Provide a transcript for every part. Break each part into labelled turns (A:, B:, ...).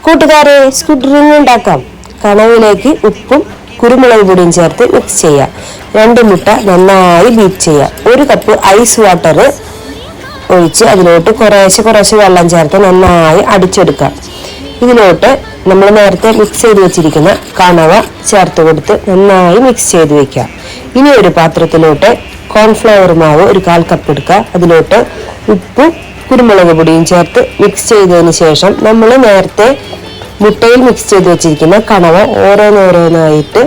A: കൂട്ടുകാരെ, squid ring ഉണ്ടാക്കാം. കണവിലേക്ക് ഉപ്പും കുരുമുളക് പൊടിയും ചേർത്ത് മിക്സ് ചെയ്യാം. 2 മുട്ട നന്നായി ബീറ്റ് ചെയ്യാം. 1 കപ്പ് ഐസ് വാട്ടർ ഒഴിച്ച് അതിലോട്ട് കുറേശ്ശെ വെള്ളം ചേർത്ത് നന്നായി അടിച്ചെടുക്കാം. ഇതിലോട്ട് നമ്മൾ നേരത്തെ മിക്സ് ചെയ്ത് വെച്ചിരിക്കുന്ന കണവ ചേർത്ത് കൊടുത്ത് നന്നായി മിക്സ് ചെയ്ത് വെക്കാം. ഇനി ഒരു പാത്രത്തിലോട്ട് കോൺഫ്ലവർ മാവ് 1/4 കപ്പ് എടുക്കുക. അതിലോട്ട് ഉപ്പും കുരുമുളക് പൊടിയും ചേർത്ത് മിക്സ് ചെയ്തതിന് ശേഷം നമ്മൾ നേരത്തെ മുട്ടയിൽ മിക്സ് ചെയ്ത് വെച്ചിരിക്കുന്ന കണവ ഓരോന്നോരോന്നായിട്ട്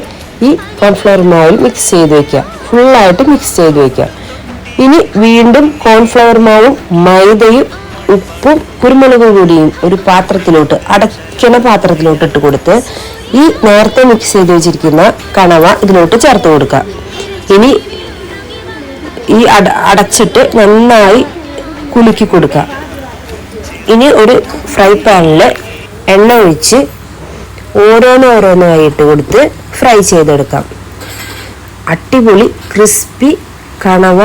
A: ഈ കോൺഫ്ലവർ മാവിൽ മിക്സ് ചെയ്ത് വെക്കുക. ഫുള്ളായിട്ട് മിക്സ് ചെയ്ത് വെക്കുക. ഇനി വീണ്ടും കോൺഫ്ലവർ മാവും മൈദയും ഉപ്പും കുരുമുളക് പൊടിയും ഒരു പാത്രത്തിലോട്ട് അടയ്ക്കണ പാത്രത്തിലോട്ട് ഇട്ട് കൊടുത്ത് ഈ നേരത്തെ മിക്സ് ചെയ്ത് വെച്ചിരിക്കുന്ന കണവ ഇതിലോട്ട് ചേർത്ത് കൊടുക്കുക. ഇനി ഈ അടച്ചിട്ട് നന്നായി കുലുക്കി കൊടുക്കുക. ഇനി ഒരു ഫ്രൈ പാനിൽ എണ്ണ ഒഴിച്ച് ഓരോന്നായി ഇട്ട് കൊടുത്ത് ഫ്രൈ ചെയ്തെടുക്കാം. അടിപൊളി ക്രിസ്പി കണവ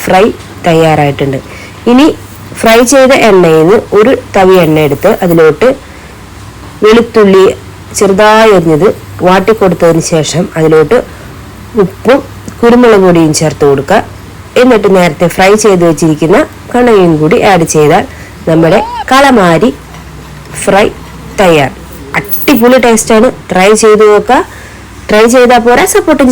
A: ഫ്രൈ തയ്യാറായിട്ടുണ്ട്. ഇനി ഫ്രൈ ചെയ്ത എണ്ണയിൽ നിന്ന് ഒരു തവി എണ്ണ എടുത്ത് അതിലോട്ട് വെളുത്തുള്ളി ചെറുതായി അരിഞ്ഞത് വാട്ടിക്കൊടുത്തതിന് ശേഷം അതിലോട്ട് ഉപ്പും കുരുമുളക് പൊടിയും ചേർത്ത് കൊടുക്കുക. എന്നിട്ട് നേരത്തെ ഫ്രൈ ചെയ്ത് വെച്ചിരിക്കുന്ന കണവയും കൂടി ആഡ് ചെയ്താൽ നമ്മുടെ കളമാരി ഫ്രൈ തയ്യാർ. അടിപൊളി ടേസ്റ്റാണ്. ട്രൈ ചെയ്ത് നോക്കുക. ട്രൈ ചെയ്താൽ പോരാ, സപ്പോർട്ടും